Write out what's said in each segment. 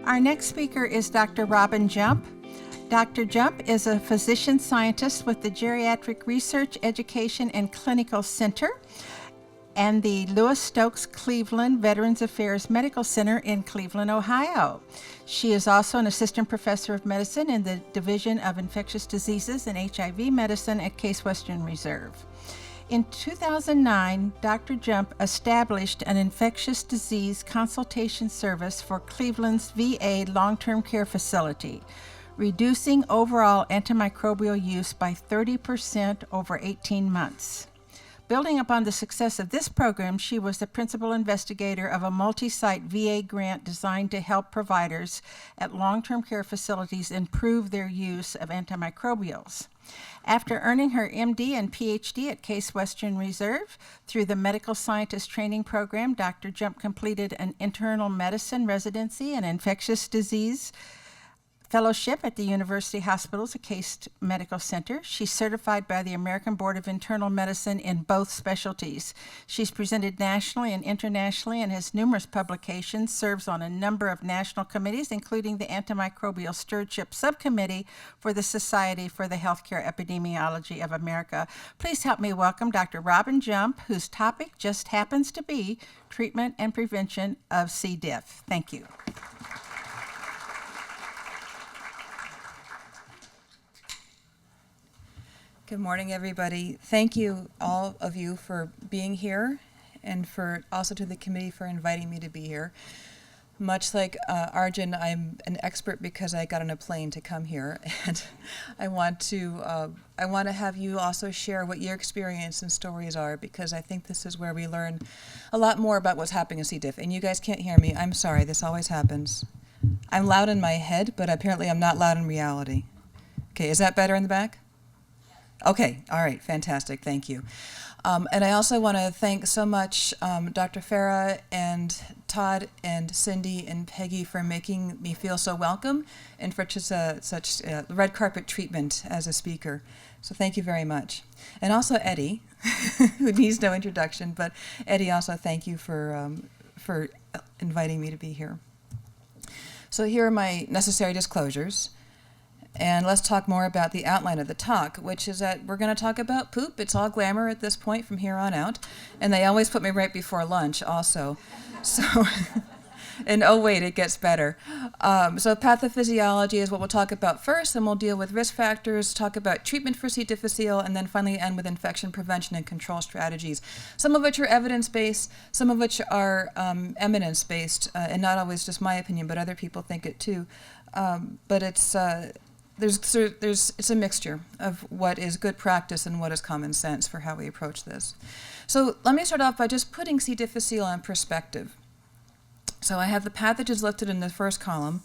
Our next speaker is Dr. Robin Jump. Dr. Jump is a physician scientist with the Geriatric Research, Education, and Clinical Center and the Louis Stokes Cleveland Veterans Affairs Medical Center in Cleveland, Ohio. She is also an assistant professor of medicine in the Division of Infectious Diseases and HIV Medicine at Case Western Reserve. In 2009, Dr. Jump established an infectious disease consultation service for Cleveland's VA long-term care facility, reducing overall antimicrobial use by 30% over 18 months. Building upon the success of this program, she was the principal investigator of a multi-site VA grant designed to help providers at long-term care facilities improve their use of antimicrobials. After earning her MD and PhD at Case Western Reserve through the Medical Scientist Training Program, Dr. Jump completed an internal medicine residency and infectious disease fellowship at the University Hospitals at Case Medical Center. She's certified by the American Board of Internal Medicine in both specialties. She's presented nationally and internationally and has numerous publications, serves on a number of national committees, including the Antimicrobial Stewardship Subcommittee for the Society for the Healthcare Epidemiology of America. Please help me welcome Dr. Robin Jump, whose topic just happens to be treatment and prevention of C. diff. Thank you. Good morning, everybody. Thank you, all of you, for being here, and for also to the committee for inviting me to be here. Much like Arjun, I'm an expert because I got on a plane to come here, and I want to have you also share what your experience and stories are, because I think this is where we learn a lot more about what's happening in C. diff. And you guys can't hear me. I'm sorry. This always happens. I'm loud in my head, but apparently I'm not loud in reality. Okay, is that better in the back? Okay, all right, fantastic, thank you. And I also want to thank so much Dr. Farah and Todd and Cindy and Peggy for making me feel so welcome and for just such red carpet treatment as a speaker. So thank you very much. And also Eddie, who needs no introduction, but Eddie, also thank you for inviting me to be here. So here are my necessary disclosures. And let's talk more about the outline of the talk, which is that we're going to talk about poop. It's all glamour at this point from here on out. And they always put me right before lunch also. So, and oh wait, it gets better. So pathophysiology is what we'll talk about first, and we'll deal with risk factors, talk about treatment for C. difficile, and then finally end with infection prevention and control strategies. Some of which are evidence-based, some of which are eminence-based, and not always just my opinion, but other people think it too. But it's a mixture of what is good practice and what is common sense for how we approach this. So let me start off by just putting C. difficile in perspective. So I have the pathogens listed in the first column,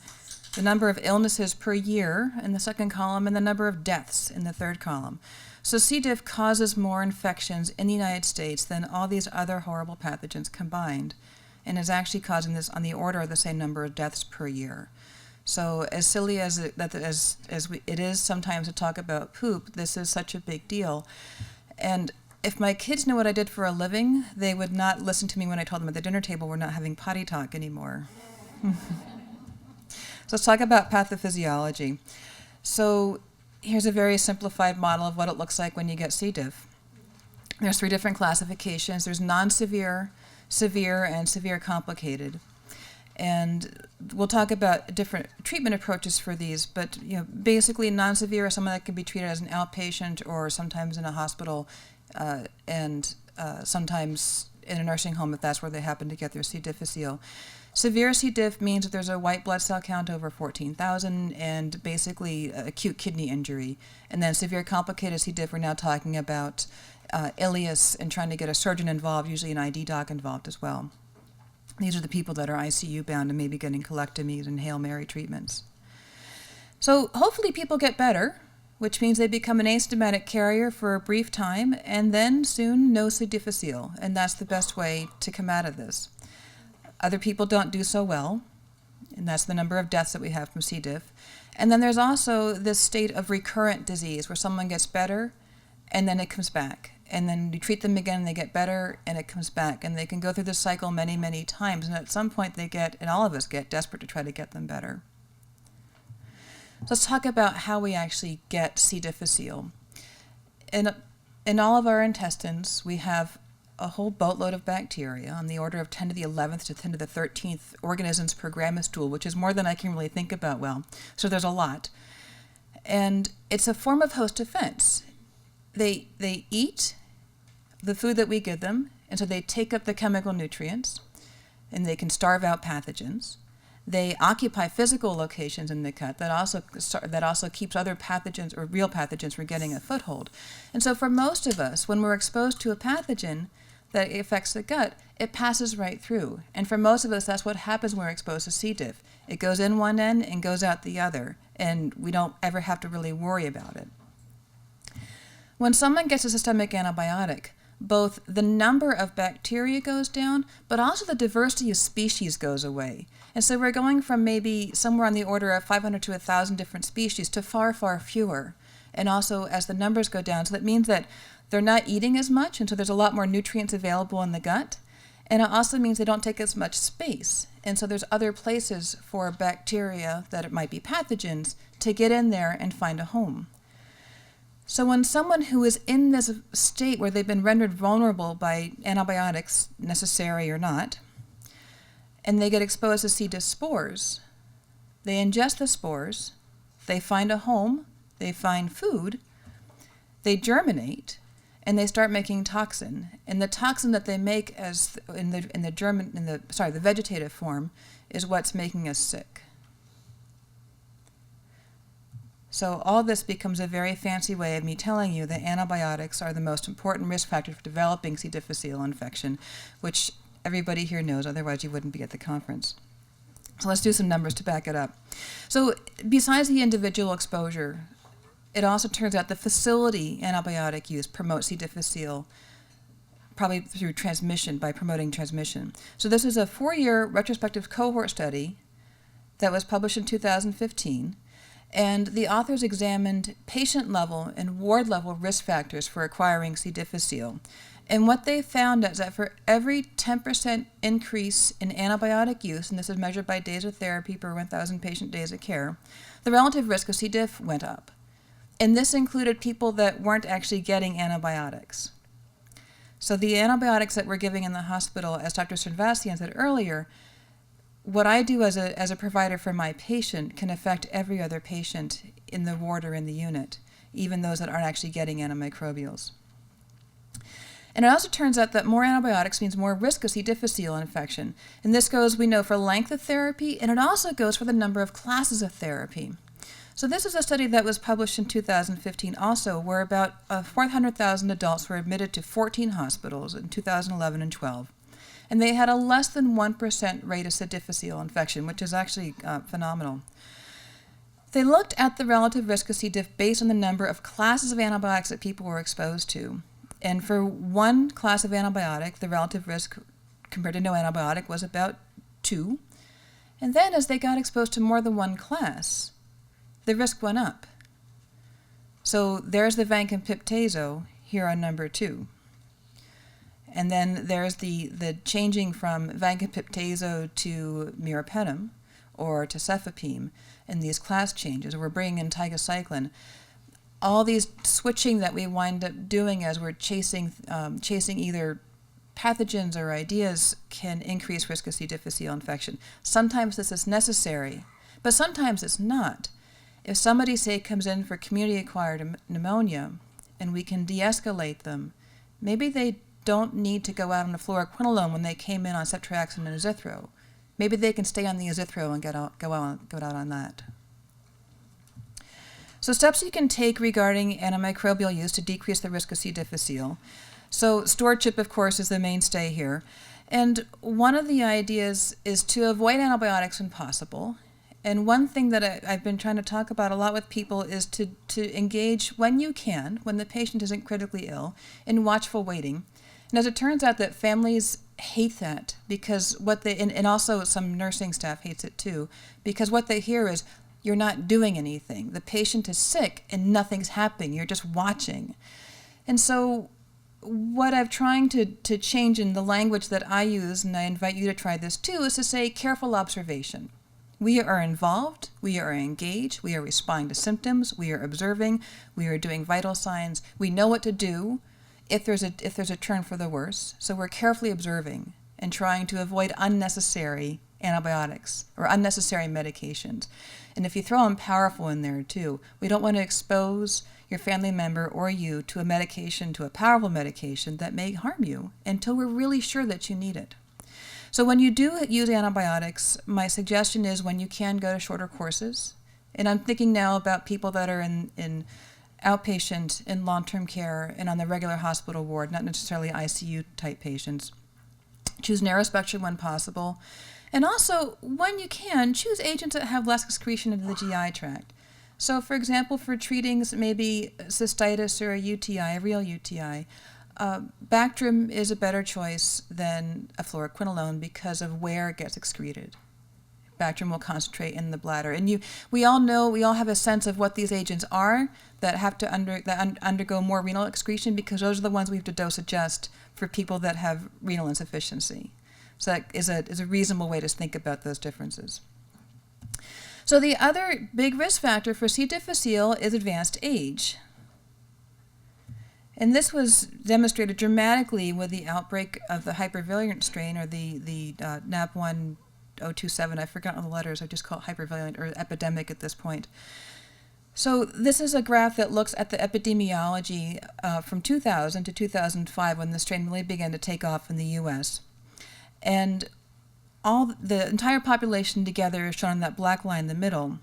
the number of illnesses per year in the second column, and the number of deaths in the third column. So C. diff causes more infections in the United States than all these other horrible pathogens combined, and is actually causing this on the order of the same number of deaths per year. So as silly as it is sometimes to talk about poop, this is such a big deal. And if my kids knew what I did for a living, they would not listen to me when I told them at the dinner table we're not having potty talk anymore. So let's talk about pathophysiology. So here's a very simplified model of what it looks like when you get C. diff. There's 3 different classifications. There's non-severe, severe, and severe complicated. And we'll talk about different treatment approaches for these, but basically non-severe is someone that can be treated as an outpatient or sometimes in a hospital and sometimes in a nursing home if that's where they happen to get their C. difficile. Severe C. diff means that there's a white blood cell count over 14,000 and basically acute kidney injury. And then severe complicated C. diff, we're now talking about ileus and trying to get a surgeon involved, usually an ID doc involved as well. These are the people that are ICU bound and maybe getting colectomies and Hail Mary treatments. So hopefully people get better, which means they become an asymptomatic carrier for a brief time, and then soon no C. difficile, and that's the best way to come out of this. Other people don't do so well, and that's the number of deaths that we have from C. diff. And then there's also this state of recurrent disease where someone gets better and then it comes back. and then you treat them again, and they get better, and it comes back. And they can go through this cycle many, many times. And at some point they get, and all of us get, desperate to try to get them better. So let's talk about how we actually get C. difficile. In all of our intestines, we have a whole boatload of bacteria on the order of 10 to the 11th to 10 to the 13th organisms per gram of stool, which is more than I can really think about well. So there's a lot. And it's a form of host defense. They eat the food that we give them, and so they take up the chemical nutrients, and they can starve out pathogens. They occupy physical locations in the gut that also keeps other pathogens or real pathogens from getting a foothold. And so for most of us, when we're exposed to a pathogen that affects the gut, it passes right through. And for most of us, that's what happens when we're exposed to C. diff. It goes in one end and goes out the other, and we don't ever have to really worry about it. When someone gets a systemic antibiotic, both the number of bacteria goes down, but also the diversity of species goes away. And so we're going from maybe somewhere on the order of 500 to 1,000 different species to far, far fewer. And also as the numbers go down, so that means that they're not eating as much, and so there's a lot more nutrients available in the gut. And it also means they don't take as much space. And so there's other places for bacteria that it might be pathogens to get in there and find a home. So when someone who is in this state where they've been rendered vulnerable by antibiotics, necessary or not, and they get exposed to C. diff spores, they ingest the spores, they find a home, they find food, they germinate, and they start making toxin. And the toxin that they make as in the vegetative form is what's making us sick. So all this becomes a very fancy way of me telling you that antibiotics are the most important risk factor for developing C. difficile infection, which everybody here knows, otherwise you wouldn't be at the conference. So let's do some numbers to back it up. So besides the individual exposure, it also turns out the facility antibiotic use promotes C. difficile, probably through transmission, by promoting transmission. So this is a 4-year retrospective cohort study that was published in 2015. And the authors examined patient-level and ward-level risk factors for acquiring C. difficile. And what they found is that for every 10% increase in antibiotic use, and this is measured by days of therapy per 1,000 patient days of care, the relative risk of C. diff went up. And this included people that weren't actually getting antibiotics. So the antibiotics that we're giving in the hospital, as Dr. Srinivasan said earlier, what I do as a provider for my patient can affect every other patient in the ward or in the unit, even those that aren't actually getting antimicrobials. And it also turns out that more antibiotics means more risk of C. difficile infection. And this goes, we know, for length of therapy, and it also goes for the number of classes of therapy. So this is a study that was published in 2015 also, where about 400,000 adults were admitted to 14 hospitals in 2011 and 12. And they had a less than 1% rate of C. difficile infection, which is actually phenomenal. They looked at the relative risk of C. diff based on the number of classes of antibiotics that people were exposed to. And for one class of antibiotic, the relative risk compared to no antibiotic was about 2. And then as they got exposed to more than one class, the risk went up. So there's the vancomycin here on number 2. And then there's the changing from vancomycin to meropenem or to cefepime and these class changes. We're bringing in tigecycline. All these switching that we wind up doing as we're chasing either pathogens or ideas can increase risk of C. difficile infection. Sometimes this is necessary, but sometimes it's not. If somebody, say, comes in for community-acquired pneumonia and we can de-escalate them, maybe they don't need to go out on the fluoroquinolone when they came in on ceftriaxone and azithro. Maybe they can stay on the azithro and go out on that. So steps you can take regarding antimicrobial use to decrease the risk of C. difficile. So stewardship, of course, is the mainstay here. And one of the ideas is to avoid antibiotics when possible. And one thing that I've been trying to talk about a lot with people is to engage when you can, when the patient isn't critically ill, in watchful waiting. And as it turns out that families hate that because and also some nursing staff hates it too, because what they hear is, you're not doing anything. The patient is sick and nothing's happening. You're just watching. And so what I'm trying to change in the language that I use, and I invite you to try this too, is to say careful observation. We are involved, we are engaged, we are responding to symptoms, we are observing, we are doing vital signs, we know what to do if there's a turn for the worse. So we're carefully observing and trying to avoid unnecessary antibiotics or unnecessary medications. And if you throw in powerful in there too, we don't want to expose your family member or you to a medication, to a powerful medication that may harm you until we're really sure that you need it. So when you do use antibiotics, my suggestion is when you can go to shorter courses. And I'm thinking now about people that are in outpatient, in long-term care, and on the regular hospital ward, not necessarily ICU type patients. Choose narrow spectrum when possible. And also, when you can, choose agents that have less excretion into the GI tract. So, for example, for treating maybe cystitis or a UTI, a real UTI, Bactrim is a better choice than a fluoroquinolone because of where it gets excreted. Bactrim will concentrate in the bladder. And we all know, we all have a sense of what these agents are that have to undergo more renal excretion, because those are the ones we have to dose adjust for people that have renal insufficiency. So that is a reasonable way to think about those differences. So the other big risk factor for C. difficile is advanced age. And this was demonstrated dramatically with the outbreak of the hypervirulent strain, or the NAP1 027, I've forgotten the letters, I just call it hypervirulent or epidemic at this point. So this is a graph that looks at the epidemiology from 2000 to 2005, when the strain really began to take off in the US. And the entire population together is shown on that black line in the middle.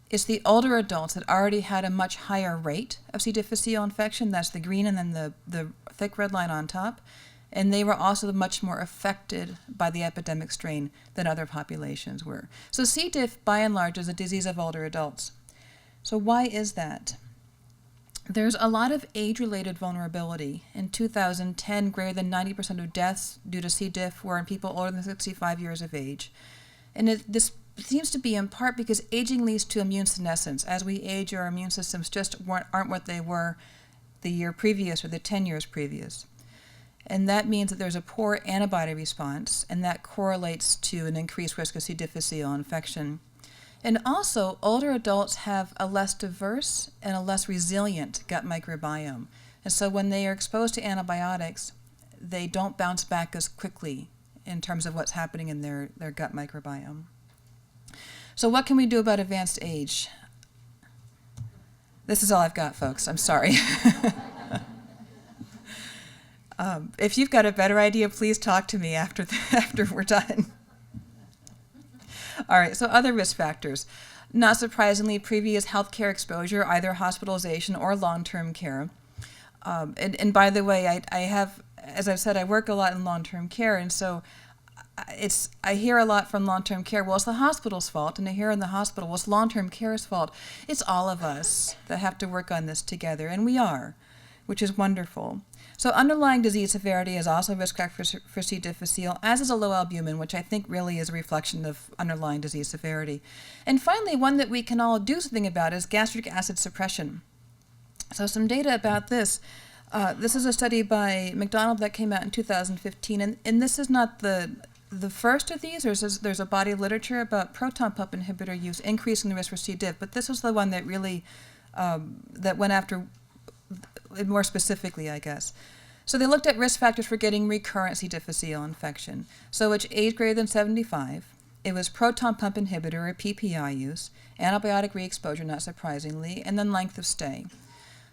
It's the older adults that already had a much higher rate of C. difficile infection. That's the green and then the thick red line on top. And they were also much more affected by the epidemic strain than other populations were. So C. diff, by and large, is a disease of older adults. So why is that? There's a lot of age-related vulnerability. In 2010, greater than 90% of deaths due to C. diff were in people older than 65 years of age. And this seems to be in part because aging leads to immune senescence. As we age, our immune systems just aren't what they were the year previous or the 10 years previous. And that means that there's a poor antibody response, and that correlates to an increased risk of C. difficile infection. And also, older adults have a less diverse and a less resilient gut microbiome. And so when they are exposed to antibiotics, they don't bounce back as quickly in terms of what's happening in their gut microbiome. So what can we do about advanced age? This is all I've got, folks. I'm sorry. If you've got a better idea, please talk to me after we're done. All right, so other risk factors. Not surprisingly, previous healthcare exposure, either hospitalization or long-term care. And by the way, I have, as I've said, I work a lot in long-term care, and so I hear a lot from long-term care, well, it's the hospital's fault, and I hear in the hospital, well, it's long-term care's fault. It's all of us that have to work on this together, and we are, which is wonderful. So underlying disease severity is also a risk factor for C. difficile, as is a low albumin, which I think really is a reflection of underlying disease severity. And finally, one that we can all do something about is gastric acid suppression. So some data about this. This is a study by McDonald that came out in 2015, and this is not the first of these. There's a body of literature about proton pump inhibitor use increasing the risk for C. diff, but this was the one that really that went after more specifically, I guess. So they looked at risk factors for getting recurrent C. difficile infection. So it's age greater than 75. It was proton pump inhibitor, or PPI use, antibiotic re-exposure, not surprisingly, and then length of stay.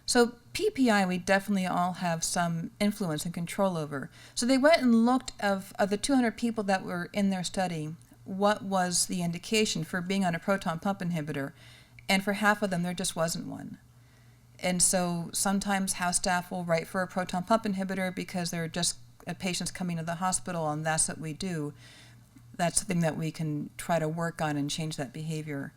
So PPI we definitely all have some influence and control over. So they went and looked of the 200 people that were in their study, what was the indication for being on a proton pump inhibitor, and for half of them there just wasn't one. And so sometimes house staff will write for a proton pump inhibitor because they're just patients coming to the hospital, and that's what we do. That's something that we can try to work on and change that behavior.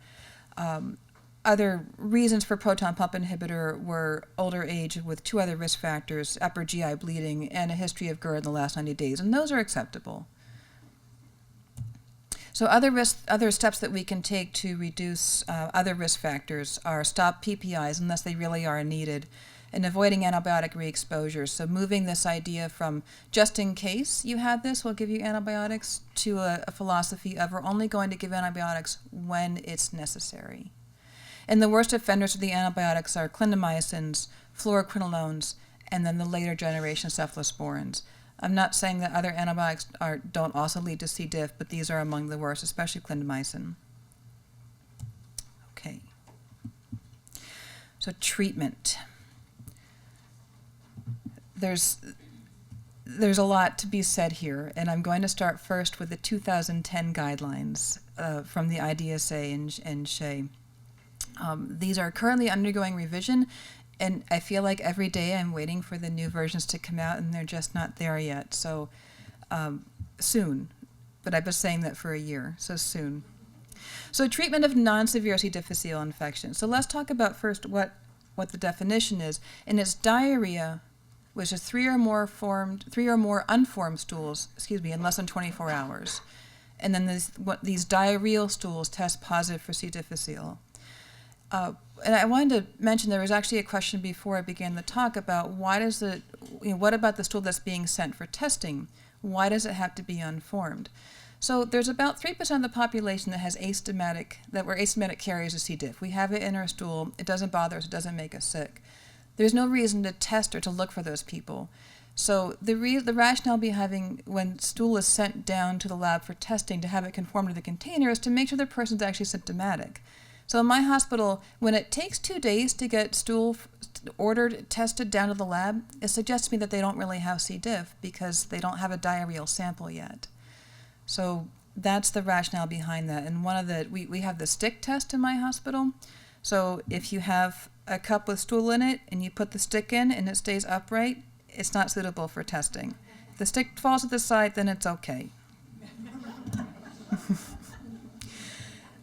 Other reasons for proton pump inhibitor were older age with two other risk factors, upper GI bleeding, and a history of GERD in the last 90 days, and those are acceptable. So other steps that we can take to reduce other risk factors are stop PPIs unless they really are needed, and avoiding antibiotic re-exposure. So moving this idea from just in case you had this, we'll give you antibiotics, to a philosophy of we're only going to give antibiotics when it's necessary. And the worst offenders of the antibiotics are clindamycins, fluoroquinolones, and then the later generation cephalosporins. I'm not saying that other antibiotics don't also lead to C. diff, but these are among the worst, especially clindamycin. Okay. So treatment. There's a lot to be said here, and I'm going to start first with the 2010 guidelines from the IDSA and SHE. These are currently undergoing revision, and I feel like every day I'm waiting for the new versions to come out, and they're just not there yet. So soon, but I've been saying that for a year, so soon. So treatment of non-severe C. difficile infection. So let's talk about first what the definition is, and it's diarrhea, which is 3 or more unformed stools, in less than 24 hours. And then these diarrheal stools test positive for C. difficile. And I wanted to mention there was actually a question before I began the talk about what about the stool that's being sent for testing? Why does it have to be unformed? So there's about 3% of the population that we're asymptomatic carriers of C. diff. We have it in our stool. It doesn't bother us. It doesn't make us sick. There's no reason to test or to look for those people. So the rationale behind when stool is sent down to the lab for testing to have it conform to the container is to make sure the person's actually symptomatic. So in my hospital, when it takes 2 days to get stool ordered, tested down to the lab, it suggests to me that they don't really have C. diff because they don't have a diarrheal sample yet. So that's the rationale behind that. And we have the stick test in my hospital. So if you have a cup with stool in it and you put the stick in and it stays upright, it's not suitable for testing. If the stick falls to the side, then it's okay.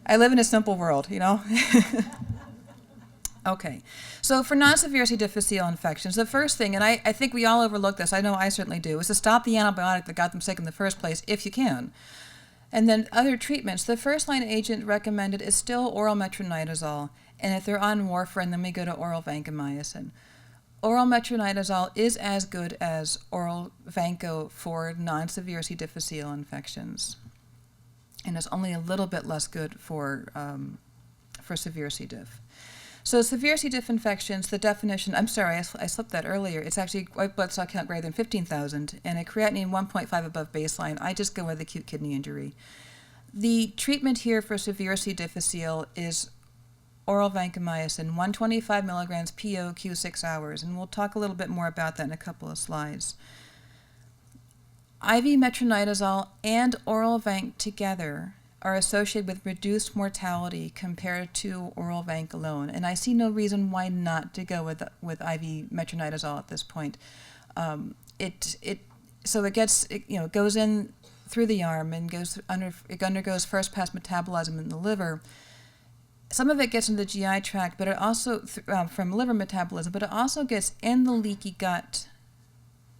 I live in a simple world, Okay, so for non-severe C. difficile infections, the first thing, and I think we all overlook this, I know I certainly do, is to stop the antibiotic that got them sick in the first place, if you can. And then other treatments, the first-line agent recommended is still oral metronidazole, and if they're on warfarin, then we go to oral vancomycin. Oral metronidazole is as good as oral vanco for non-severe C. difficile infections, and it's only a little bit less good for severe C. diff. So severe C. diff infections, the definition, I'm sorry, I slipped that earlier. It's actually white blood cell count greater than 15,000 and a creatinine 1.5 above baseline. I just go with acute kidney injury. The treatment here for severe C. difficile is oral vancomycin, 125 milligrams PO Q6 hours, and we'll talk a little bit more about that in a couple of slides. IV metronidazole and oral vanc together are associated with reduced mortality compared to oral vanc alone, and I see no reason why not to go with IV metronidazole at this point. It goes in through the arm and it undergoes first pass metabolism in the liver. Some of it gets in the GI tract, but it also from liver metabolism, but it also gets in the leaky gut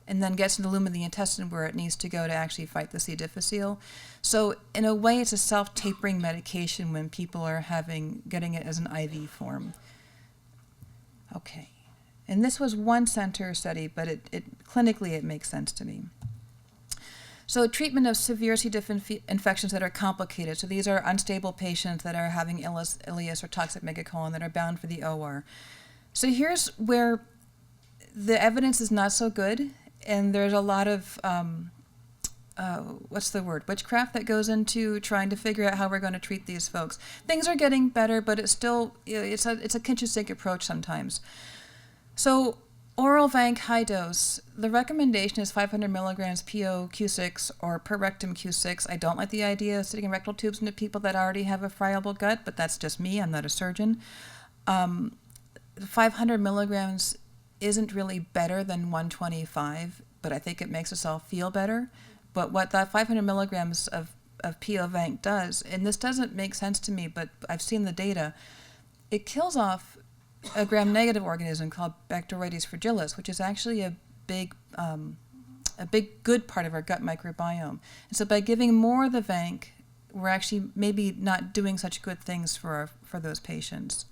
and then gets in the lumen of the intestine where it needs to go to actually fight the C. difficile. So in a way, it's a self-tapering medication when people are getting it as an IV form. Okay. And this was one center study, but clinically it makes sense to me. So treatment of severe C. diff infections that are complicated. So these are unstable patients that are having ileus or toxic megacolon that are bound for the OR. So here's where the evidence is not so good, and there's a lot of, witchcraft that goes into trying to figure out how we're going to treat these folks. Things are getting better, but it's still, it's a kitchen sink approach sometimes. So oral vanc high dose, the recommendation is 500 milligrams PO Q6 or per rectum Q6. I don't like the idea of sitting rectal tubes into people that already have a friable gut, but that's just me. I'm not a surgeon. 500 milligrams isn't really better than 125, but I think it makes us all feel better. But what that 500 milligrams of PO vanc does, and this doesn't make sense to me, but I've seen the data, it kills off a gram-negative organism called Bacteroides fragilis, which is actually a big good part of our gut microbiome. And so by giving more of the vanc, we're actually maybe not doing such good things for those patients.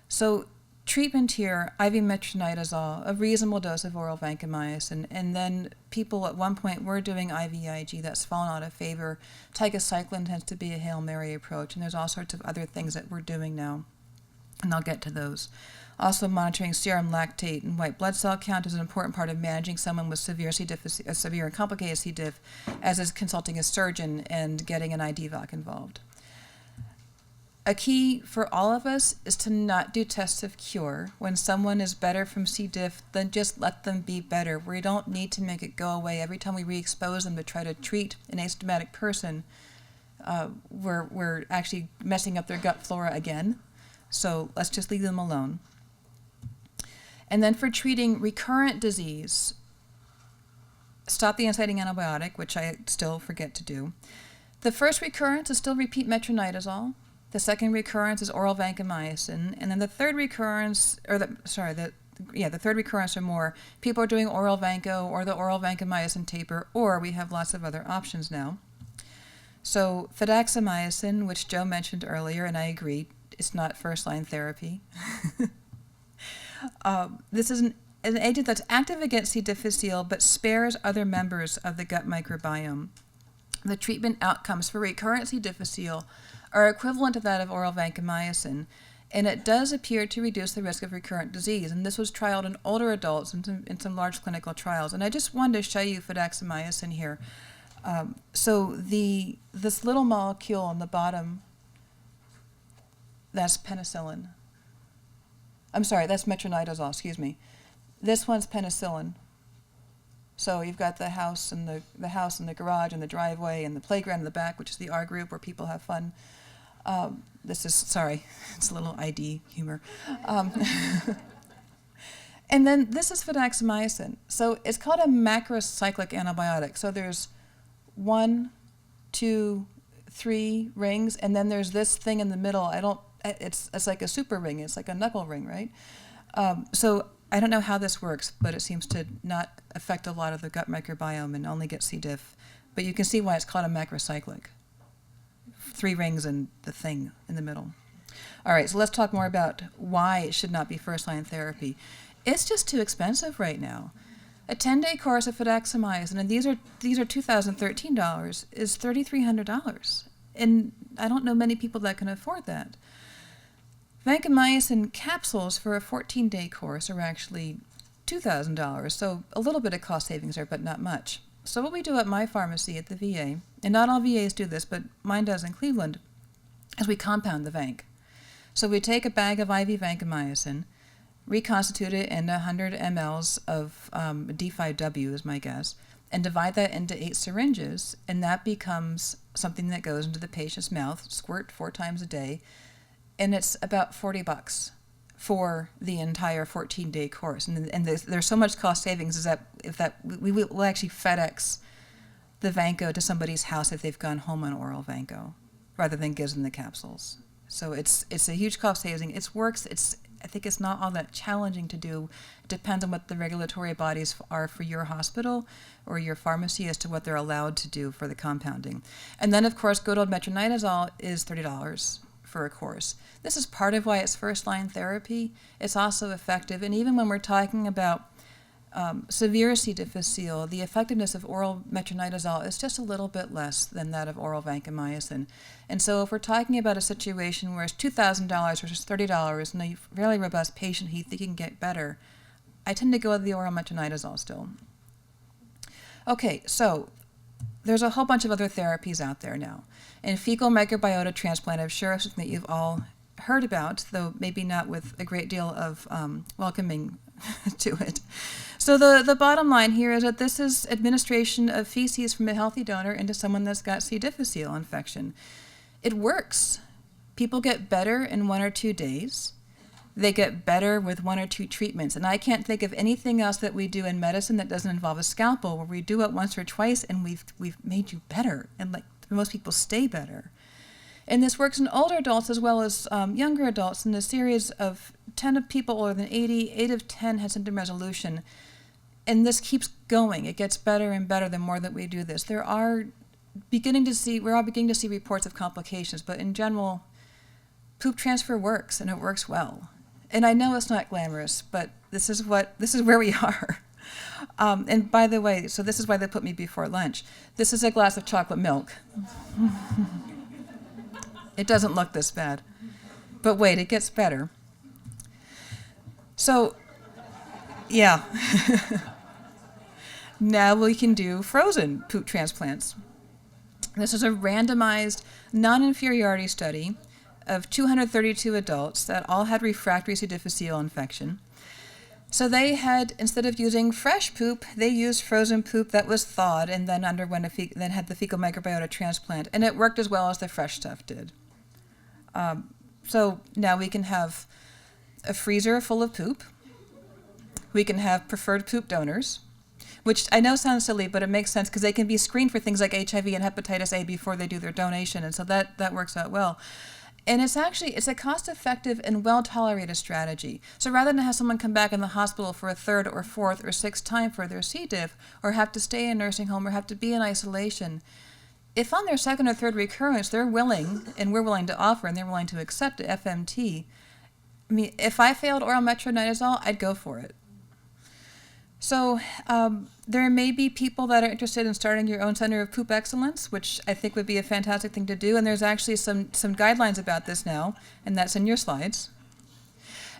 So treatment here, IV metronidazole, a reasonable dose of oral vancomycin, and then people at one point were doing IVIG. That's fallen out of favor. Tigecycline tends to be a Hail Mary approach, and there's all sorts of other things that we're doing now, and I'll get to those. Also, monitoring serum lactate and white blood cell count is an important part of managing someone with severe and complicated C. diff, as is consulting a surgeon and getting an IDVOC involved. A key for all of us is to not do tests of cure. When someone is better from C. diff, then just let them be better. We don't need to make it go away. Every time we re-expose them to try to treat an asymptomatic person, we're actually messing up their gut flora again. So let's just leave them alone. And then for treating recurrent disease, stop the inciting antibiotic, which I still forget to do. The first recurrence is still repeat metronidazole. The second recurrence is oral vancomycin, and then the third recurrence, the third recurrence or more, people are doing oral vanco or the oral vancomycin taper, or we have lots of other options now. So fidaxomicin, which Joe mentioned earlier, and I agree, it's not first-line therapy. This is an agent that's active against C. difficile, but spares other members of the gut microbiome. The treatment outcomes for recurrent C. difficile are equivalent to that of oral vancomycin, and it does appear to reduce the risk of recurrent disease. And this was trialed in older adults in some large clinical trials. And I just wanted to show you fidaxomicin here. So this little molecule on the bottom, that's penicillin. I'm sorry, that's metronidazole, excuse me. This one's penicillin. So you've got the house and the garage and the driveway and the playground in the back, which is the R group where people have fun. It's a little ID humor. And then this is fidaxomicin. So it's called a macrocyclic antibiotic. So there's 1, 2, 3 rings, and then there's this thing in the middle. It's like a super ring. It's like a knuckle ring, right? So I don't know how this works, but it seems to not affect a lot of the gut microbiome and only get C. diff. But you can see why it's called a macrocyclic. 3 rings and the thing in the middle. All right, so let's talk more about why it should not be first-line therapy. It's just too expensive right now. A 10-day course of fidaxomicin, and these are $2,013, is $3,300. And I don't know many people that can afford that. Vancomycin capsules for a 14-day course are actually $2,000, so a little bit of cost savings there, but not much. So what we do at my pharmacy at the VA, and not all VAs do this, but mine does in Cleveland, is we compound the vanc. So we take a bag of IV vancomycin, reconstitute it in 100 mLs of D5W is my guess, and divide that into 8 syringes, and that becomes something that goes into the patient's mouth, squirt 4 times a day, and it's about $40 for the entire 14-day course. And there's so much cost savings is that we will actually FedEx the vanco to somebody's house if they've gone home on oral vanco, rather than gives them the capsules. So it's a huge cost saving. It works. I think it's not all that challenging to do. It depends on what the regulatory bodies are for your hospital or your pharmacy as to what they're allowed to do for the compounding. And then, of course, good old metronidazole is $30 for a course. This is part of why it's first-line therapy. It's also effective. And even when we're talking about severe C. difficile, the effectiveness of oral metronidazole is just a little bit less than that of oral vancomycin. And so if we're talking about a situation where it's $2,000 versus $30 and a fairly robust patient who you think can get better, I tend to go with the oral metronidazole still. Okay, so there's a whole bunch of other therapies out there now. And fecal microbiota transplant, I'm sure is something that you've all heard about, though maybe not with a great deal of welcoming to it. So the bottom line here is that this is administration of feces from a healthy donor into someone that's got C. difficile infection. It works. People get better in 1 or 2 days. They get better with 1 or 2 treatments. And I can't think of anything else that we do in medicine that doesn't involve a scalpel, where we do it once or twice and we've made you better, and like most people stay better. And this works in older adults as well as younger adults. In a series of 10 of people older than 80, 8 of 10 had symptom resolution. And this keeps going. It gets better and better the more that we do this. We're all beginning to see reports of complications, but in general, poop transfer works, and it works well. And I know it's not glamorous, but this is where we are. And by the way, so this is why they put me before lunch. This is a glass of chocolate milk. It doesn't look this bad. But wait, it gets better. So, yeah. Now we can do frozen poop transplants. This is a randomized, non-inferiority study of 232 adults that all had refractory C. difficile infection. So they had, instead of using fresh poop, they used frozen poop that was thawed and then underwent then had the fecal microbiota transplant, and it worked as well as the fresh stuff did. So now we can have a freezer full of poop. We can have preferred poop donors, which I know sounds silly, but it makes sense because they can be screened for things like HIV and hepatitis A before they do their donation, and so that works out well. And it's a cost-effective and well-tolerated strategy. So rather than have someone come back in the hospital for a third or fourth or sixth time for their C. diff, or have to stay in nursing home, or have to be in isolation, if on their second or third recurrence they're willing, and we're willing to offer, and they're willing to accept FMT, I mean, if I failed oral metronidazole, I'd go for it. So there may be people that are interested in starting your own center of poop excellence, which I think would be a fantastic thing to do. And there's actually some guidelines about this now, and that's in your slides.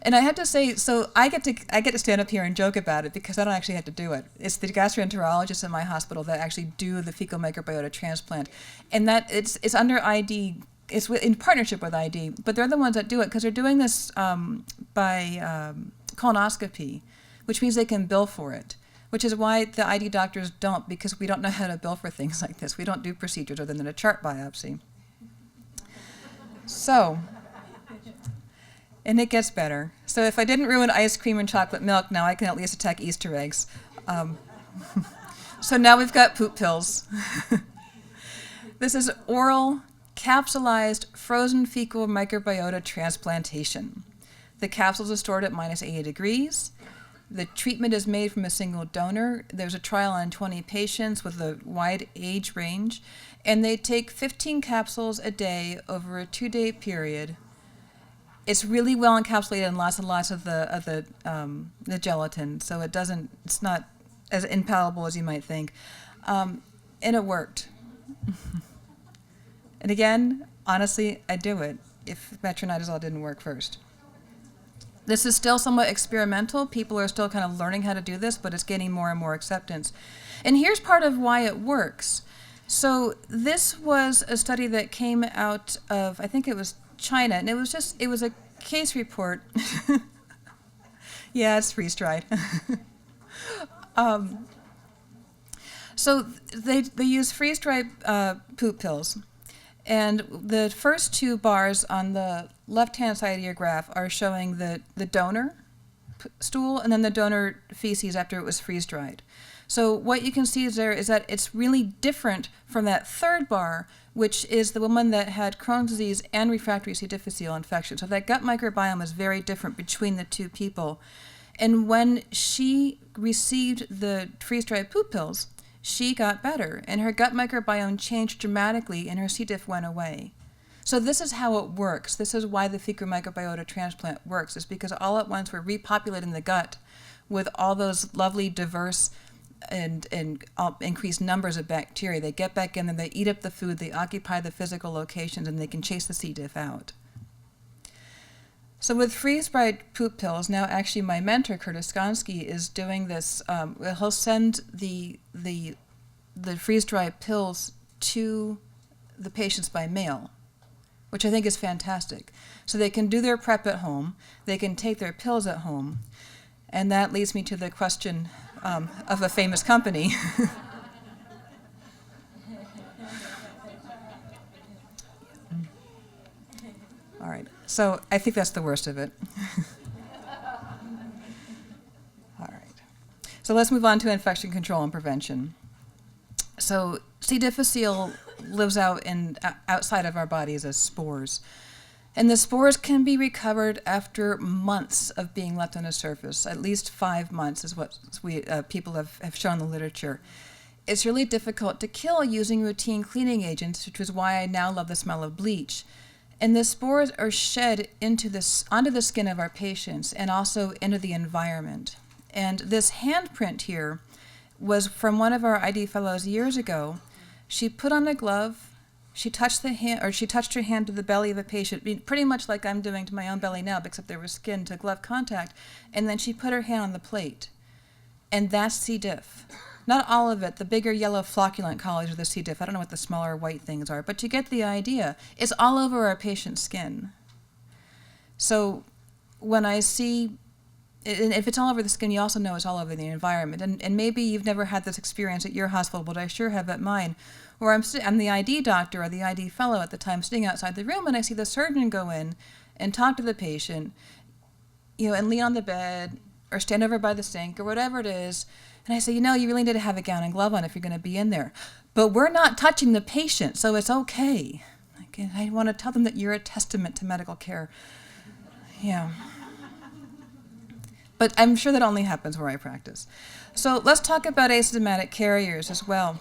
And I had to say, so I get to stand up here and joke about it because I don't actually have to do it. It's the gastroenterologists in my hospital that actually do the fecal microbiota transplant, and that it's under ID. It's in partnership with ID, but they're the ones that do it because they're doing this by colonoscopy, which means they can bill for it, which is why the ID doctors don't, because we don't know how to bill for things like this. We don't do procedures other than a chart biopsy. So, and it gets better. So if I didn't ruin ice cream and chocolate milk, now I can at least attack Easter eggs. So now we've got poop pills. This is oral, capsulized, frozen fecal microbiota transplantation. The capsules are stored at -80 degrees. The treatment is made from a single donor. There's a trial on 20 patients with a wide age range, and they take 15 capsules a day over a 2-day period. It's really well encapsulated in lots and lots of the gelatin, so it's not as impalpable as you might think, and it worked. And again, honestly, I'd do it if metronidazole didn't work first. This is still somewhat experimental. People are still kind of learning how to do this, but it's gaining more and more acceptance. And here's part of why it works. So this was a study that came out of, I think it was China, and it was a case report. Yeah, it's freeze-dried. So they use freeze-dried poop pills. And the first two bars on the left-hand side of your graph are showing the donor stool and then the donor feces after it was freeze-dried. So what you can see there is that it's really different from that third bar, which is the woman that had Crohn's disease and refractory C. difficile infection. So that gut microbiome is very different between the two people. And when she received the freeze-dried poop pills, she got better, and her gut microbiome changed dramatically, and her C. diff went away. So this is how it works. This is why the fecal microbiota transplant works, is because all at once we're repopulating the gut with all those lovely, diverse, and increased numbers of bacteria. They get back in, and they eat up the food, they occupy the physical locations, and they can chase the C. diff out. So with freeze-dried poop pills, now actually my mentor, Curtis Gonski, is doing this. He'll send the freeze-dried pills to the patients by mail, which I think is fantastic. So they can do their prep at home, they can take their pills at home, and that leads me to the question of a famous company. All right, so I think that's the worst of it. All right, so let's move on to infection control and prevention. So C. difficile lives outside of our bodies as spores. And the spores can be recovered after months of being left on the surface. At least 5 months is what people have shown in the literature. It's really difficult to kill using routine cleaning agents, which is why I now love the smell of bleach. And the spores are shed onto the skin of our patients and also into the environment. And this handprint here was from one of our ID fellows years ago. She put on a glove, she touched her hand to the belly of a patient, pretty much like I'm doing to my own belly now, except there was skin to glove contact, and then she put her hand on the plate. And that's C. diff. Not all of it. The bigger yellow flocculent colonies are the C. diff. I don't know what the smaller white things are, but you get the idea. It's all over our patient's skin. So when I see, and if it's all over the skin, you also know it's all over the environment. And maybe you've never had this experience at your hospital, but I sure have at mine, where I'm the ID doctor or the ID fellow at the time sitting outside the room, and I see the surgeon go in and talk to the patient, and lean on the bed or stand over by the sink or whatever it is. And I say, you really need to have a gown and glove on if you're going to be in there. But we're not touching the patient, so it's okay. I want to tell them that you're a testament to medical care. Yeah. But I'm sure that only happens where I practice. So let's talk about asymptomatic carriers as well.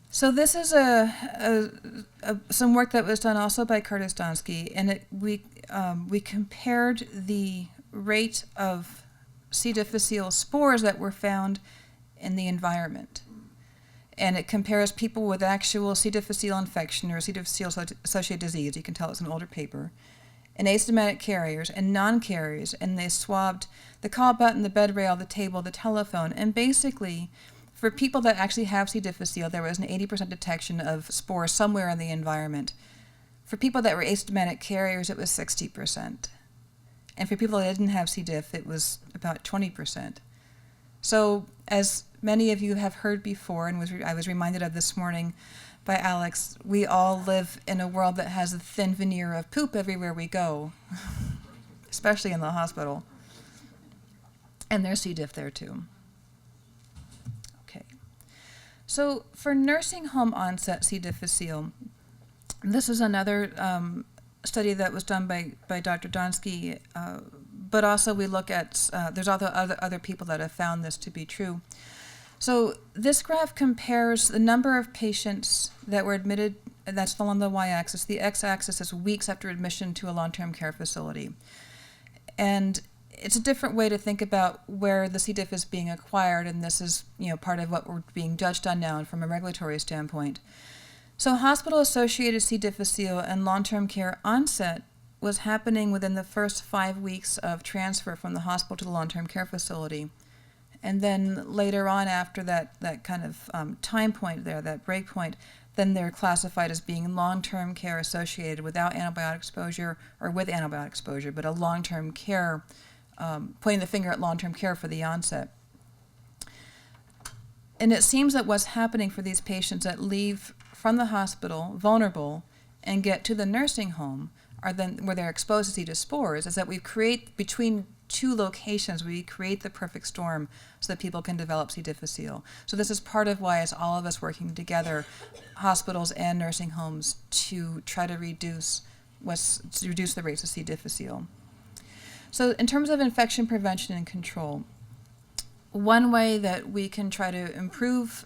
So this is some work that was done also by Clostridium, and we compared the rate of C. difficile spores that were found in the environment. And it compares people with actual C. difficile infection or C. difficile associated disease, you can tell it's an older paper, and asymptomatic carriers and non-carriers, and they swabbed the call button, the bed rail, the table, the telephone, and basically for people that actually have C. difficile, there was an 80% detection of spores somewhere in the environment. For people that were asymptomatic carriers, it was 60%. And for people that didn't have C. diff, it was about 20%. So as many of you have heard before, and I was reminded of this morning by Alex, we all live in a world that has a thin veneer of poop everywhere we go, especially in the hospital. And there's C. diff there too. Okay. So for nursing home onset C. difficile, this is another study that was done by Dr. Donsky, but also we look at, there's other people that have found this to be true. So this graph compares the number of patients that were admitted, and that's along the y-axis. The x-axis is weeks after admission to a long-term care facility. And it's a different way to think about where the C. diff is being acquired, and this is part of what we're being judged on now from a regulatory standpoint. So hospital-associated C. difficile and long-term care onset was happening within the first 5 weeks of transfer from the hospital to the long-term care facility. And then later on, after that kind of time point there, that break point, then they're classified as being long-term care associated without antibiotic exposure or with antibiotic exposure, but a long-term care, pointing the finger at long-term care for the onset. And it seems that what's happening for these patients that leave from the hospital vulnerable and get to the nursing home where they're exposed to C. diff spores is that we create, between two locations, we create the perfect storm so that people can develop C. difficile. So this is part of why it's all of us working together, hospitals and nursing homes, to try to reduce the rates of C. difficile. So in terms of infection prevention and control, one way that we can try to improve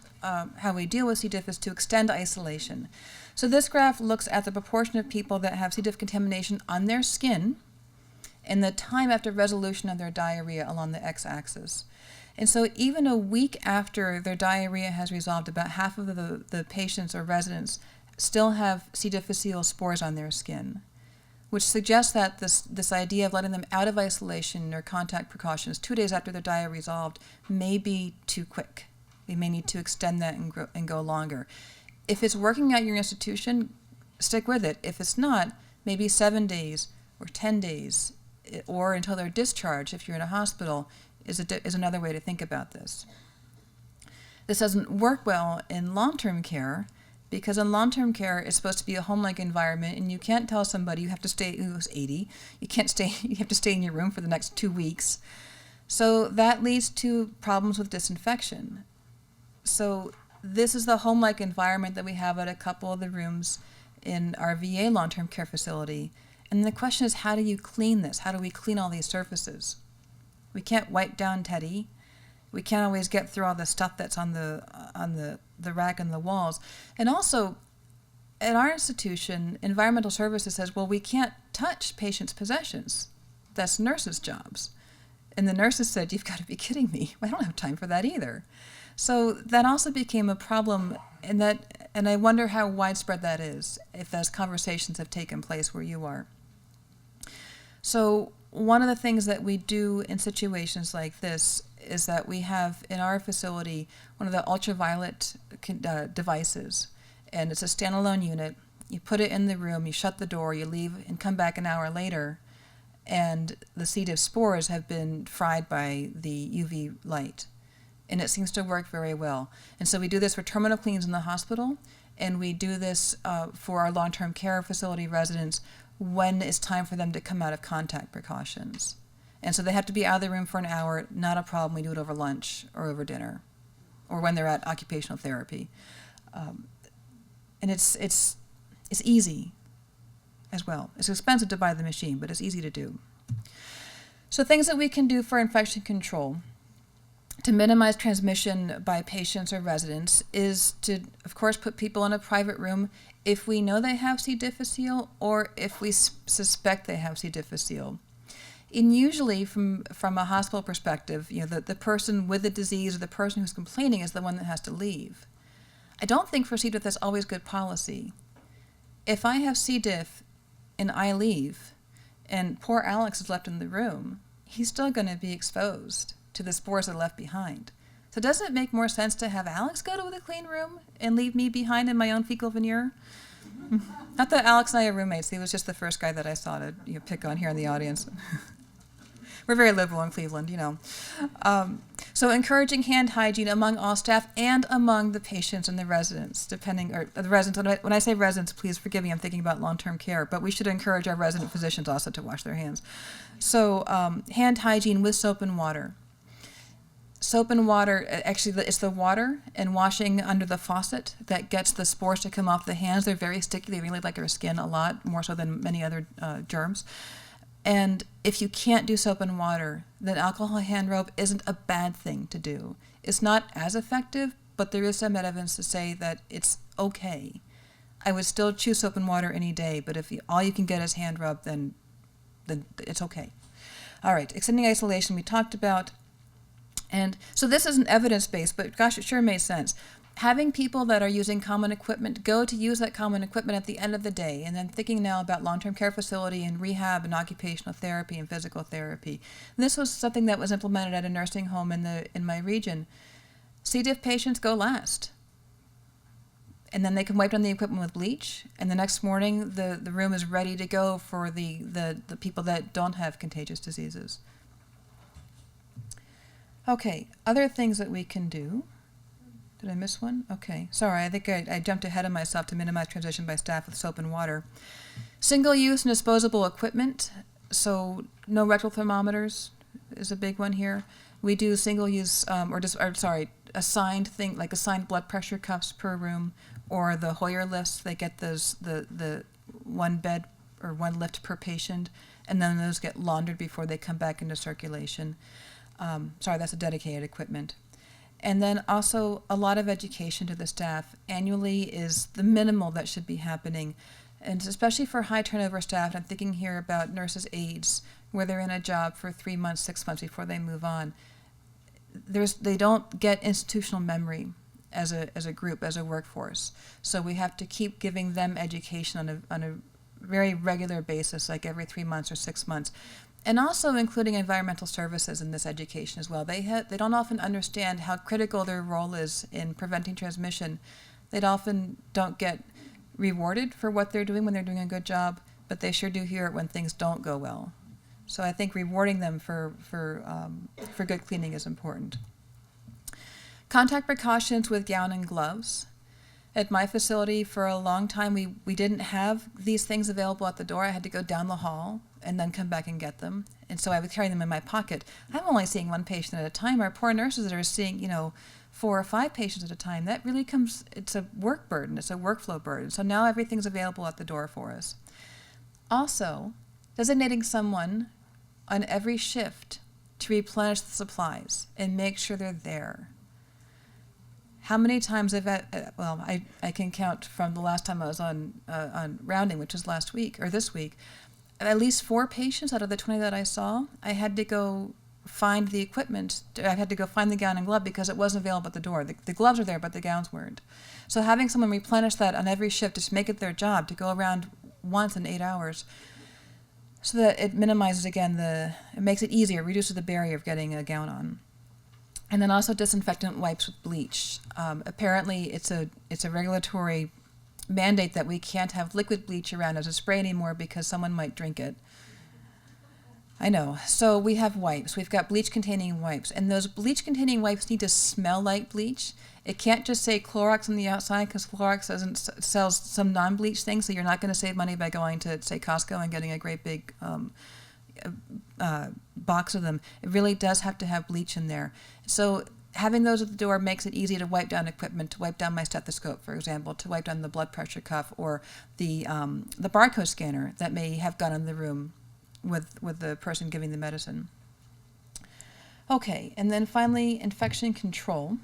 how we deal with C. diff is to extend isolation. So this graph looks at the proportion of people that have C. diff contamination on their skin and the time after resolution of their diarrhea along the x-axis. And so even a week after their diarrhea has resolved, about half of the patients or residents still have C. difficile spores on their skin, which suggests that this idea of letting them out of isolation or contact precautions 2 days after their diarrhea resolved may be too quick. We may need to extend that and go longer. If it's working at your institution, stick with it. If it's not, maybe 7 days or 10 days, or until they're discharged if you're in a hospital, is another way to think about this. This doesn't work well in long-term care, because in long-term care it's supposed to be a home-like environment, and you can't tell somebody you have to stay, who's 80, you have to stay in your room for the next 2 weeks. So that leads to problems with disinfection. So this is the home-like environment that we have at a couple of the rooms in our VA long-term care facility. And the question is, how do you clean this? How do we clean all these surfaces? We can't wipe down Teddy. We can't always get through all the stuff that's on the rack and the walls. And also, at our institution, environmental services says, well, we can't touch patients' possessions. That's nurses' jobs. And the nurses said, you've got to be kidding me. I don't have time for that either. So that also became a problem, and I wonder how widespread that is, if those conversations have taken place where you are. So one of the things that we do in situations like this is that we have in our facility one of the ultraviolet devices, and it's a standalone unit. You put it in the room, you shut the door, you leave, and come back an hour later, and the C. diff spores have been fried by the UV light. And it seems to work very well. And so we do this for terminal cleans in the hospital, and we do this for our long-term care facility residents when it's time for them to come out of contact precautions. And so they have to be out of the room for an hour, not a problem. We do it over lunch or over dinner, or when they're at occupational therapy. And it's easy as well. It's expensive to buy the machine, but it's easy to do. So things that we can do for infection control to minimize transmission by patients or residents is to, of course, put people in a private room if we know they have C. difficile or if we suspect they have C. difficile. And usually, from a hospital perspective, the person with the disease or the person who's complaining is the one that has to leave. I don't think for C. diff that's always good policy. If I have C. diff and I leave, and poor Alex is left in the room, he's still going to be exposed to the spores that are left behind. So doesn't it make more sense to have Alex go to the clean room and leave me behind in my own fecal veneer? Not that Alex and I are roommates. He was just the first guy that I saw to pick on here in the audience. We're very liberal in Cleveland, So encouraging hand hygiene among all staff and among the patients and the residents, the residents. When I say residents, please forgive me, I'm thinking about long-term care, but we should encourage our resident physicians also to wash their hands. So hand hygiene with soap and water. Soap and water, actually it's the water and washing under the faucet that gets the spores to come off the hands. They're very sticky. They really like our skin a lot, more so than many other germs. And if you can't do soap and water, then alcohol hand rub isn't a bad thing to do. It's not as effective, but there is some evidence to say that it's okay. I would still choose soap and water any day, but if all you can get is hand rub, then it's okay. All right, extending isolation we talked about. And so this isn't evidence-based, but gosh, it sure made sense. Having people that are using common equipment go to use that common equipment at the end of the day, and then thinking now about long-term care facility and rehab and occupational therapy and physical therapy. And this was something that was implemented at a nursing home in my region. C. diff patients go last. And then they can wipe down the equipment with bleach, and the next morning the room is ready to go for the people that don't have contagious diseases. Okay, other things that we can do. Did I miss one? Okay, sorry, I think I jumped ahead of myself to minimize transmission by staff with soap and water. Single-use and disposable equipment, so no rectal thermometers is a big one here. We do single-use, assigned thing, like assigned blood pressure cuffs per room, or the Hoyer lifts. They get those, the one bed or one lift per patient, and then those get laundered before they come back into circulation. That's a dedicated equipment. And then also a lot of education to the staff. Annually is the minimal that should be happening. And especially for high turnover staff, I'm thinking here about nurses' aides, where they're in a job for 3 months, 6 months before they move on. They don't get institutional memory as a group, as a workforce. So we have to keep giving them education on a very regular basis, like every 3 months or 6 months. And also including environmental services in this education as well. They don't often understand how critical their role is in preventing transmission. They often don't get rewarded for what they're doing when they're doing a good job, but they sure do hear it when things don't go well. So I think rewarding them for good cleaning is important. Contact precautions with gown and gloves. At my facility, for a long time, we didn't have these things available at the door. I had to go down the hall and then come back and get them. And so I would carry them in my pocket. I'm only seeing one patient at a time. Our poor nurses that are seeing, 4 or 5 patients at a time, that really it's a work burden. It's a workflow burden. So now everything's available at the door for us. Also, designating someone on every shift to replenish the supplies and make sure they're there. how many times I've had, I can count from the last time I was on rounding, which was last week or this week. At least 4 patients out of the 20 that I saw, I had to go find the equipment. I had to go find the gown and glove because it wasn't available at the door. The gloves were there, but the gowns weren't. So having someone replenish that on every shift, just make it their job to go around once in 8 hours, so that it minimizes, again, it makes it easier, reduces the barrier of getting a gown on. And then also disinfectant wipes with bleach. Apparently, it's a regulatory mandate that we can't have liquid bleach around as a spray anymore because someone might drink it. I know. So we have wipes. We've got bleach-containing wipes. And those bleach-containing wipes need to smell like bleach. It can't just say Clorox on the outside because Clorox sells some non-bleach things, so you're not going to save money by going to, say, Costco and getting a great big box of them. It really does have to have bleach in there. So having those at the door makes it easy to wipe down equipment, to wipe down my stethoscope, for example, to wipe down the blood pressure cuff or the barcode scanner that may have gone in the room with the person giving the medicine. Okay, and then finally, infection control.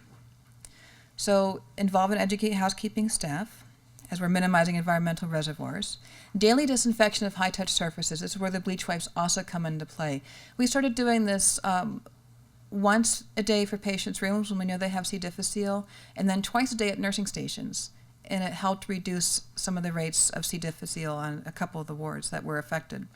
So involve and educate housekeeping staff as we're minimizing environmental reservoirs. Daily disinfection of high-touch surfaces. This is where the bleach wipes also come into play. We started doing this once a day for patients' rooms when we know they have C. difficile, and then twice a day at nursing stations. And it helped reduce some of the rates of C. difficile on a couple of the wards that were affected.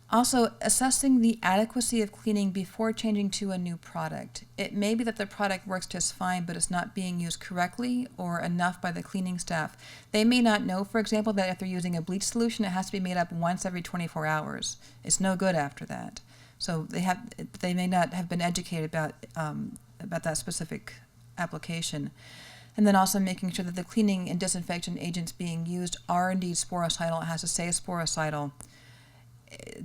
Also, assessing the adequacy of cleaning before changing to a new product. It may be that the product works just fine, but it's not being used correctly or enough by the cleaning staff. They may not know, for example, that if they're using a bleach solution, it has to be made up once every 24 hours. It's no good after that. So they may not have been educated about that specific application. And then also making sure that the cleaning and disinfection agents being used are indeed sporicidal. It has to say sporicidal.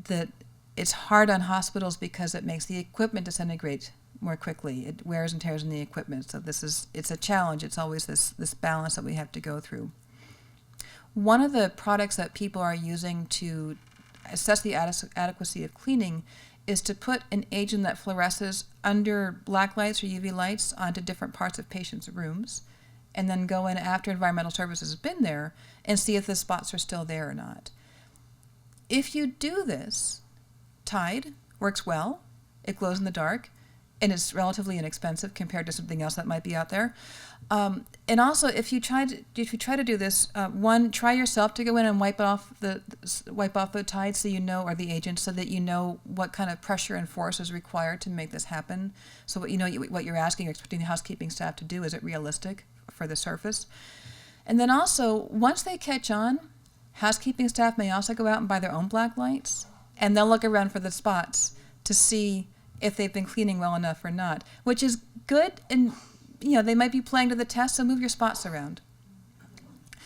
That it's hard on hospitals because it makes the equipment disintegrate more quickly. It wears and tears in the equipment. So it's a challenge. It's always this balance that we have to go through. One of the products that people are using to assess the adequacy of cleaning is to put an agent that fluoresces under black lights or UV lights onto different parts of patients' rooms, and then go in after environmental services has been there and see if the spots are still there or not. If you do this, Tide works well, it glows in the dark, and it's relatively inexpensive compared to something else that might be out there. And also, if you try to do this, one, try yourself to go in and wipe off the Tide, so you know, or the agent, so that you know what kind of pressure and force is required to make this happen. So what you're asking or expecting the housekeeping staff to do, is it realistic for the surface? And then also, once they catch on, housekeeping staff may also go out and buy their own black lights, and they'll look around for the spots to see if they've been cleaning well enough or not, which is good. And they might be playing to the test, so move your spots around.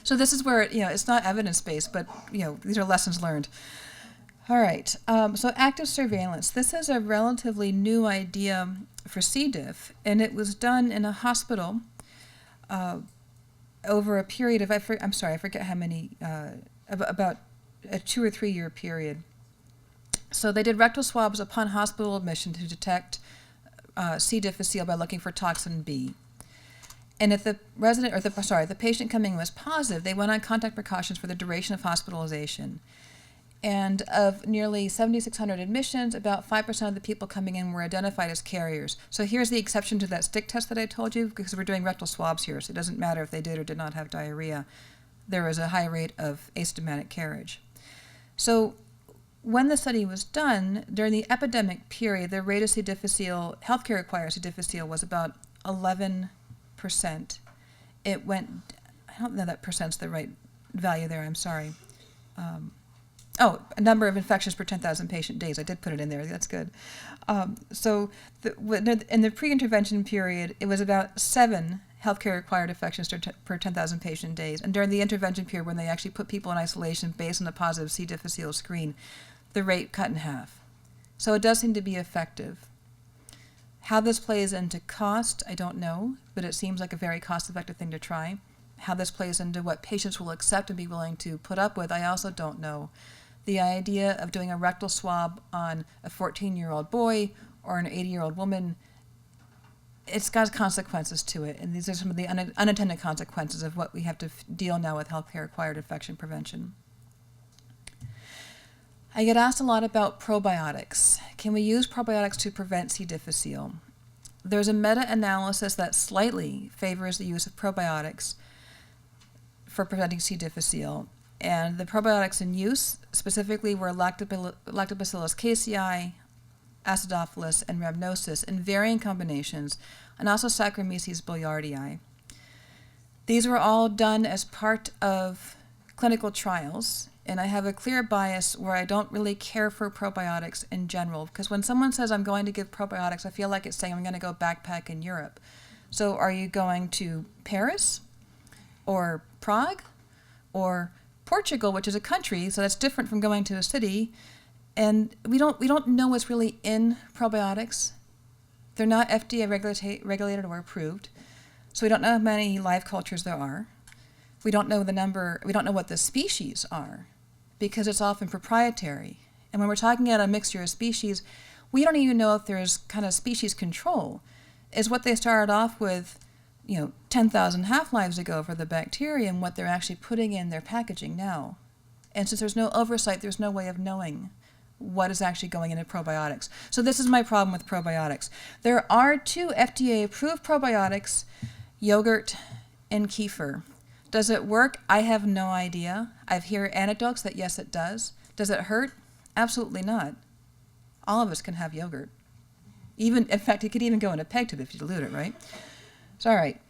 So this is where it's not evidence-based, but these are lessons learned. All right. So active surveillance. This is a relatively new idea for C. diff, and it was done in a hospital over a period of I forget how many. About a 2 or 3 year period. So they did rectal swabs upon hospital admission to detect C. difficile by looking for toxin B. And if the patient coming in was positive, they went on contact precautions for the duration of hospitalization. And of nearly 7,600 admissions, about 5% of the people coming in were identified as carriers. So here's the exception to that stick test that I told you, because we're doing rectal swabs here, so it doesn't matter if they did or did not have diarrhea. There was a high rate of asymptomatic carriage. So when the study was done, during the epidemic period, the rate of C. difficile, healthcare-acquired C. difficile, was about 11%. It went, I don't know that percent's the right value there, I'm sorry. A number of infections per 10,000 patient days. I did put it in there. That's good. So in the pre-intervention period, it was about 7 healthcare-acquired infections per 10,000 patient days. And during the intervention period, when they actually put people in isolation based on a positive C. difficile screen, the rate cut in half. So it does seem to be effective. How this plays into cost, I don't know, but it seems like a very cost-effective thing to try. How this plays into what patients will accept and be willing to put up with, I also don't know. The idea of doing a rectal swab on a 14-year-old boy or an 80-year-old woman it's got consequences to it, and these are some of the unintended consequences of what we have to deal now with healthcare-acquired infection prevention. I get asked a lot about probiotics. Can we use probiotics to prevent C. difficile? There's a meta-analysis that slightly favors the use of probiotics for preventing C. difficile, and the probiotics in use specifically were Lactobacillus casei, Acidophilus, and Rhamnosus in varying combinations, and also Saccharomyces boulardii. These were all done as part of clinical trials, and I have a clear bias where I don't really care for probiotics in general, because when someone says I'm going to give probiotics, I feel like it's saying I'm going to go backpack in Europe. So are you going to Paris or Prague or Portugal, which is a country, so that's different from going to a city, and we don't know what's really in probiotics. They're not FDA regulated or approved, so we don't know how many live cultures there are. We don't know the number, we don't know what the species are, because it's often proprietary. And when we're talking about a mixture of species, we don't even know if there's kind of species control. Is what they started off with, 10,000 half-lives ago for the bacteria and what they're actually putting in their packaging now. And since there's no oversight, there's no way of knowing what is actually going into probiotics. So this is my problem with probiotics. There are 2 FDA-approved probiotics, yogurt and kefir. Does it work? I have no idea. I've heard anecdotes that yes, it does. Does it hurt? Absolutely not. All of us can have yogurt. In fact, it could even go in a peg tube if you dilute it, right? So, all right.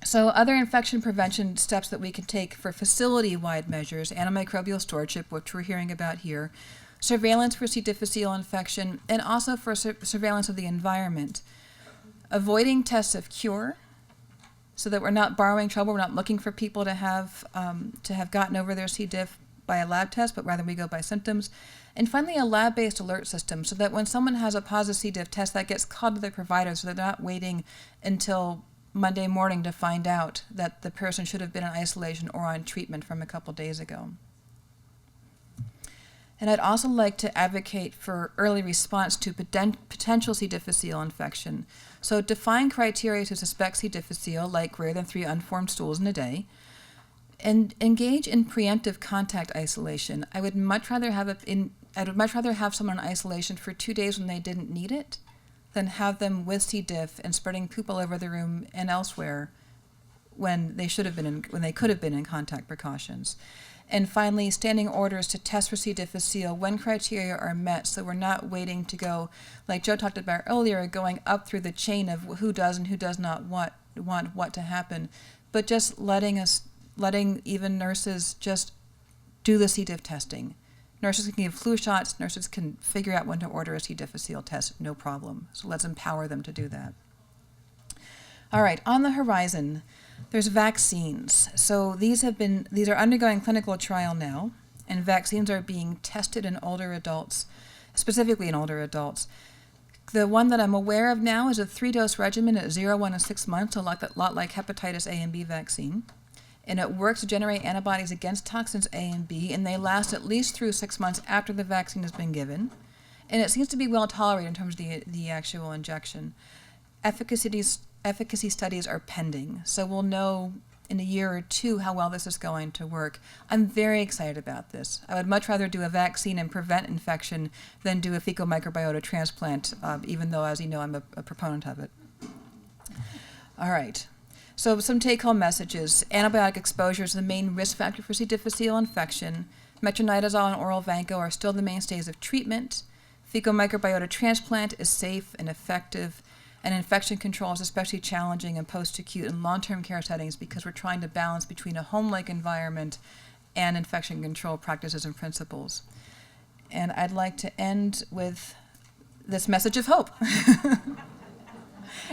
So other infection prevention steps that we can take for facility-wide measures, antimicrobial stewardship, which we're hearing about here, surveillance for C. difficile infection, and also for surveillance of the environment. Avoiding tests of cure, so that we're not borrowing trouble, we're not looking for people to have gotten over their C. diff by a lab test, but rather we go by symptoms. And finally, a lab-based alert system, so that when someone has a positive C. diff test, that gets called to their provider, so they're not waiting until Monday morning to find out that the person should have been in isolation or on treatment from a couple days ago. And I'd also like to advocate for early response to potential C. difficile infection. So define criteria to suspect C. difficile, like greater than 3 unformed stools in a day, and engage in preemptive contact isolation. I would much rather have someone in isolation for 2 days when they didn't need it than have them with C. diff and spreading poop all over the room and elsewhere when they could have been in contact precautions. And finally, standing orders to test for C. difficile when criteria are met, so we're not waiting to go, like Joe talked about earlier, going up through the chain of who does and who does not want what to happen, but just letting even nurses just do the C. diff testing. Nurses can give flu shots, nurses can figure out when to order a C. difficile test, no problem. So let's empower them to do that. All right, on the horizon, there's vaccines. So these are undergoing clinical trial now, and vaccines are being tested in older adults, specifically in older adults. The one that I'm aware of now is a 3-dose regimen at 0, 1, and 6 months, a lot like hepatitis A and B vaccine. And it works to generate antibodies against toxins A and B, and they last at least through 6 months after the vaccine has been given. And it seems to be well tolerated in terms of the actual injection. Efficacy studies are pending, so we'll know in a year or 2 how well this is going to work. I'm very excited about this. I would much rather do a vaccine and prevent infection than do a fecal microbiota transplant, even though, as you know, I'm a proponent of it. All right. So some take-home messages. Antibiotic exposure is the main risk factor for C. difficile infection. Metronidazole and oral vanco are still the mainstays of treatment. Fecal microbiota transplant is safe and effective. And infection control is especially challenging in post-acute and long-term care settings because we're trying to balance between a home-like environment and infection control practices and principles. And I'd like to end with this message of hope.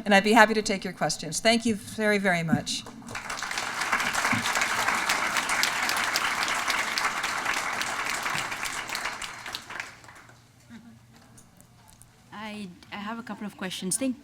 And I'd be happy to take your questions. Thank you very, very much. I have a couple of questions. Thank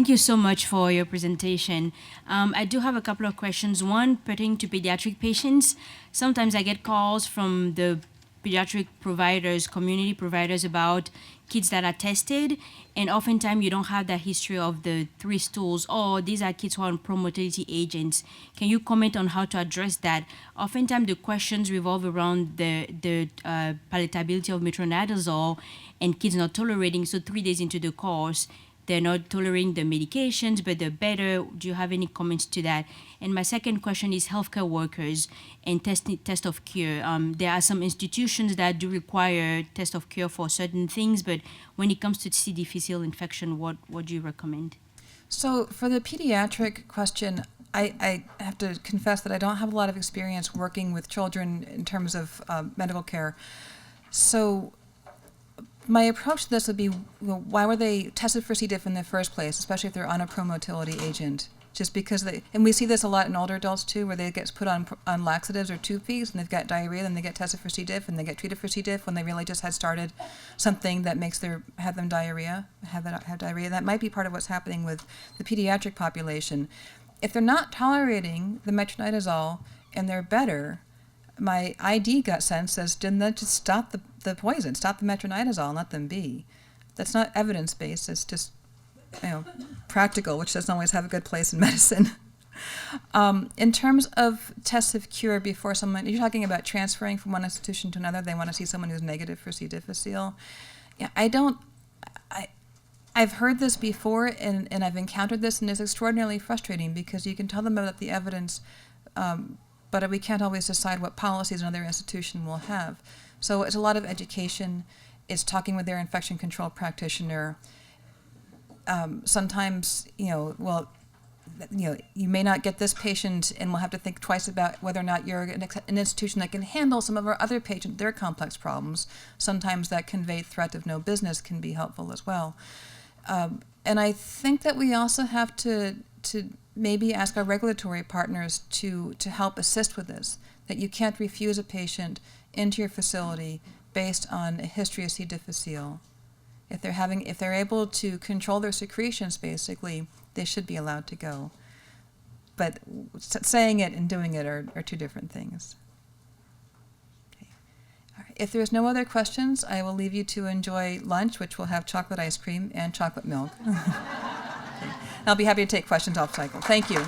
you so much for your presentation. I do have a couple of questions. One pertaining to pediatric patients. Sometimes I get calls from the pediatric providers, community providers about kids that are tested, and oftentimes you don't have that history of the 3 stools. Oh, these are kids who are on pro-motility agents. Can you comment on how to address that? Oftentimes the questions revolve around the palatability of metronidazole and kids not tolerating. So 3 days into the course, they're not tolerating the medications, but they're better. Do you have any comments to that? And my second question is healthcare workers and test of cure. There are some institutions that do require test of cure for certain things, but when it comes to C. difficile infection, what do you recommend? So for the pediatric question, I have to confess that I don't have a lot of experience working with children in terms of medical care. So my approach to this would be, why were they tested for C. diff in the first place, especially if they're on a pro-motility agent? Just because and we see this a lot in older adults too, where they get put on laxatives or tube feeds and they've got diarrhea, then they get tested for C. diff and they get treated for C. diff when they really just had started something that makes have diarrhea. That might be part of what's happening with the pediatric population. If they're not tolerating the metronidazole and they're better, my ID gut sense says, didn't that just stop the poison, stop the metronidazole and let them be? That's not evidence-based, it's just practical, which doesn't always have a good place in medicine. In terms of tests of cure before someone, you're talking about transferring from one institution to another, they want to see someone who's negative for C. difficile. Yeah, I've heard this before and I've encountered this, and it's extraordinarily frustrating because you can tell them about the evidence, but we can't always decide what policies another institution will have. So it's a lot of education. It's talking with their infection control practitioner. Sometimes, you may not get this patient, and we'll have to think twice about whether or not you're an institution that can handle some of our other patients, their complex problems. Sometimes that conveyed threat of no business can be helpful as well. And I think that we also have to maybe ask our regulatory partners to help assist with this, that you can't refuse a patient into your facility based on a history of C. difficile. If they're able to control their secretions, basically, they should be allowed to go. But saying it and doing it are 2 different things. Okay. All right. If there's no other questions, I will leave you to enjoy lunch, which will have chocolate ice cream and chocolate milk. Okay. I'll be happy to take questions off cycle. Thank you.